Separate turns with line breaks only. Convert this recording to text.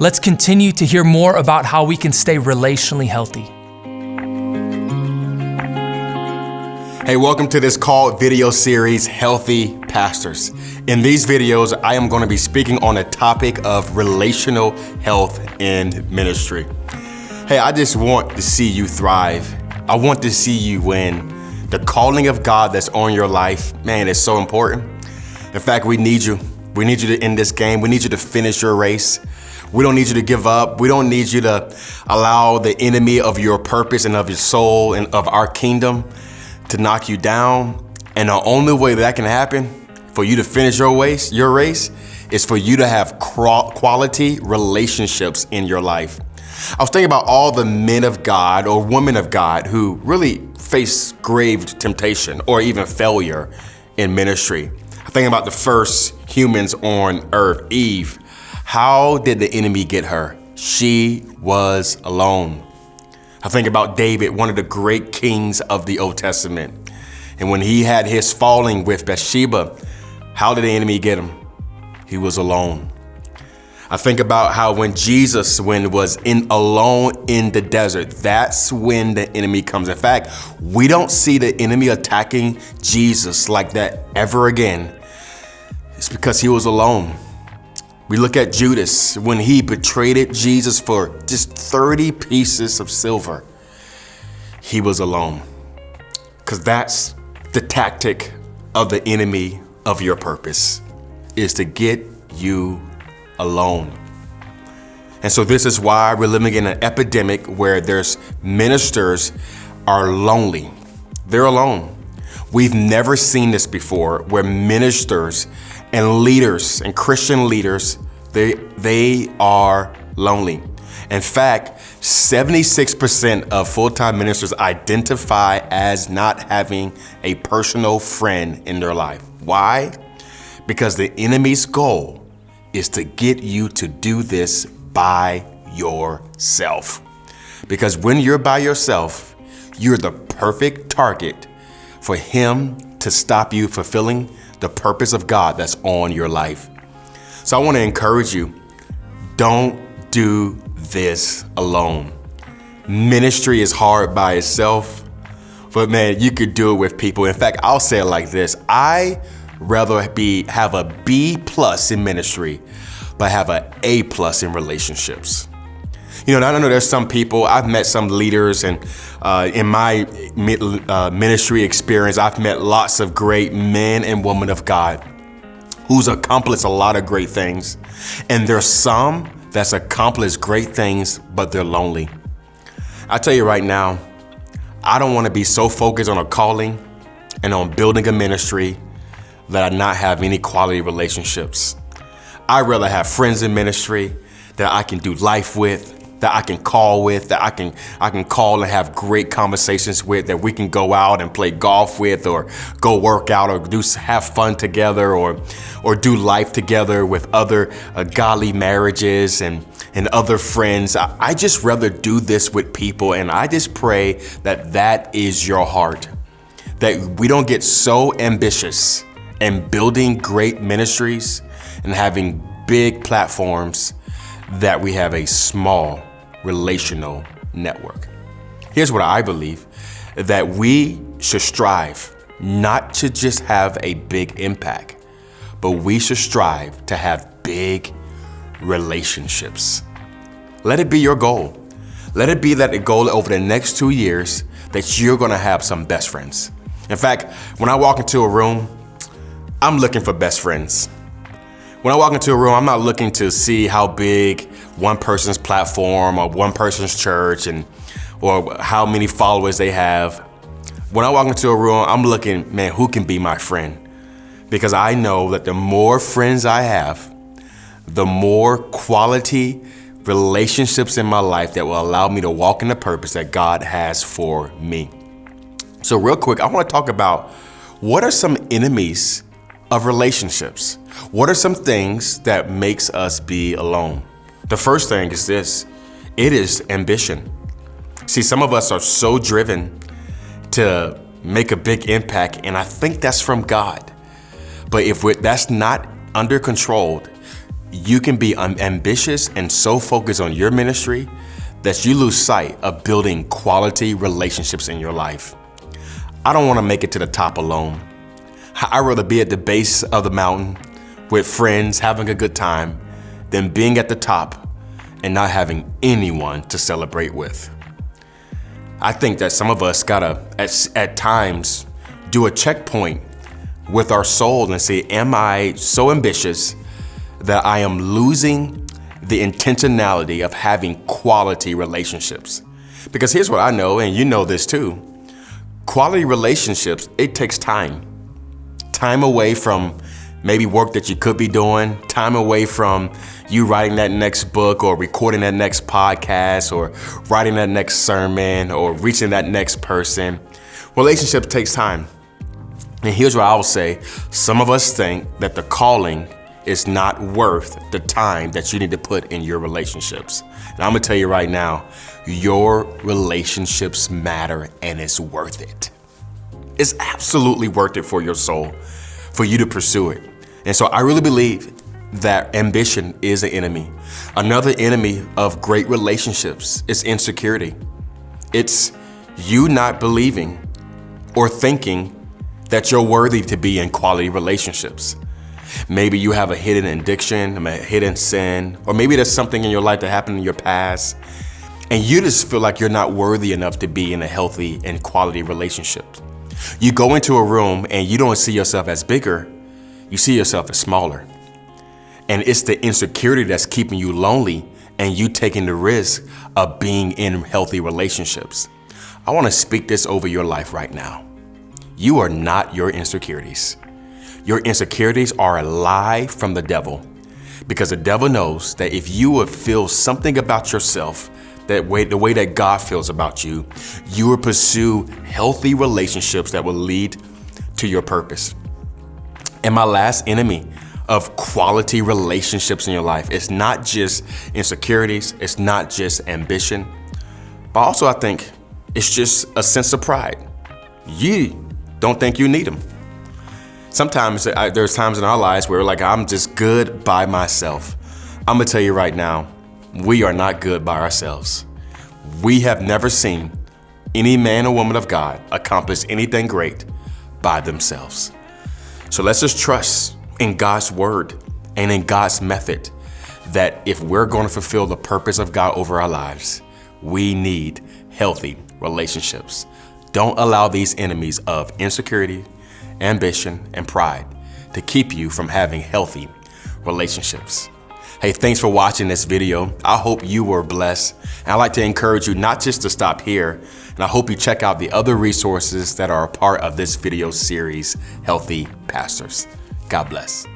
Let's continue to hear more about how we can stay relationally healthy.
Hey, welcome to this called video series, Healthy Pastors. In these videos, I am going to be speaking on a topic of relational health in ministry. Hey, I just want to see you thrive. I want to see you win. The calling of God that's on your life, man, is so important. In fact, we need you. We need you to end this game. We need you to finish your race. We don't need you to give up. We don't need you to allow the enemy of your purpose and of your soul and of our kingdom to knock you down. And the only way that can happen for you to finish your race is for you to have quality relationships in your life. I was thinking about all the men of God or women of God who really face grave temptation or even failure in ministry. I'm thinking about the first humans on earth, Eve. How did the enemy get her? She was alone. I think about David, one of the great kings of the Old Testament. And when he had his falling with Bathsheba, how did the enemy get him? He was alone. I think about how when Jesus was alone in the desert, that's when the enemy comes. In fact, we don't see the enemy attacking Jesus like that ever again. It's because he was alone. We look at Judas when he betrayed Jesus for just 30 pieces of silver. He was alone. Because that's the tactic of the enemy of your purpose, is to get you alone. And so this is why we're living in an epidemic where there's ministers are lonely. They're alone. We've never seen this before, where ministers and leaders and Christian leaders, they are lonely. In fact, 76% of full-time ministers identify as not having a personal friend in their life. Why? Because the enemy's goal is to get you to do this by yourself. Because when you're by yourself, you're the perfect target for him to stop you fulfilling the purpose of God that's on your life. So I want to encourage you, don't do this alone. Ministry is hard by itself, but man, you could do it with people. In fact, I'll say it like this. I rather have a B+ in ministry, but have an A+ in relationships. You know, I know there's some people, I've met some leaders, and in my ministry experience, I've met lots of great men and women of God who's accomplished a lot of great things. And there's some that's accomplished great things, but they're lonely. I tell you right now, I don't want to be so focused on a calling and on building a ministry that I not have any quality relationships. I'd rather have friends in ministry that I can do life with, that I can call with, that I can call and have great conversations with, that we can go out and play golf with, or go work out, or have fun together, or do life together with other godly marriages and other friends. I just rather do this with people, and I just pray that is your heart, that we don't get so ambitious in building great ministries and having big platforms that we have a small relational network. Here's what I believe, that we should strive not to just have a big impact, but we should strive to have big relationships. Let it be your goal. Let it be that the goal over the next 2 years that you're gonna have some best friends. In fact, when I walk into a room, I'm looking for best friends. When I walk into a room, I'm not looking to see how big one person's platform or one person's church or how many followers they have. When I walk into a room, I'm looking, man, who can be my friend? Because I know that the more friends I have, the more quality relationships in my life that will allow me to walk in the purpose that God has for me. So real quick, I want to talk about what are some enemies of relationships? What are some things that makes us be alone? The first thing is this: it is ambition. See, some of us are so driven to make a big impact, and I think that's from God. But if that's not under control, you can be ambitious and so focused on your ministry that you lose sight of building quality relationships in your life. I don't want to make it to the top alone. I'd rather be at the base of the mountain with friends having a good time than being at the top and not having anyone to celebrate with. I think that some of us gotta, at times, do a checkpoint with our soul and say, am I so ambitious that I am losing the intentionality of having quality relationships? Because here's what I know, and you know this too. Quality relationships, it takes time. Time away from maybe work that you could be doing, time away from you writing that next book or recording that next podcast or writing that next sermon or reaching that next person. Relationships takes time. And here's what I will say. Some of us think that the calling is not worth the time that you need to put in your relationships. And I'm gonna tell you right now, your relationships matter and it's worth it. It's absolutely worth it for your soul, for you to pursue it. And so I really believe that ambition is an enemy. Another enemy of great relationships is insecurity. It's you not believing or thinking that you're worthy to be in quality relationships. Maybe you have a hidden addiction, a hidden sin, or maybe there's something in your life that happened in your past, and you just feel like you're not worthy enough to be in a healthy and quality relationship. You go into a room and you don't see yourself as bigger, you see yourself as smaller. And it's the insecurity that's keeping you lonely and you taking the risk of being in healthy relationships. I want to speak this over your life right now. You are not your insecurities. Your insecurities are a lie from the devil, because the devil knows that if you would feel something about yourself the way that God feels about you, you will pursue healthy relationships that will lead to your purpose. And my last enemy of quality relationships in your life is not just insecurities, it's not just ambition, but also I think it's just a sense of pride. You don't think you need them. Sometimes there's times in our lives where we're like, I'm just good by myself. I'm gonna tell you right now, we are not good by ourselves. We have never seen any man or woman of God accomplish anything great by themselves. So let's just trust in God's word and in God's method that if we're going to fulfill the purpose of God over our lives, we need healthy relationships. Don't allow these enemies of insecurity, ambition, and pride to keep you from having healthy relationships. Hey, thanks for watching this video. I hope you were blessed. And I'd like to encourage you not just to stop here, and I hope you check out the other resources that are a part of this video series, Healthy Pastors. God bless.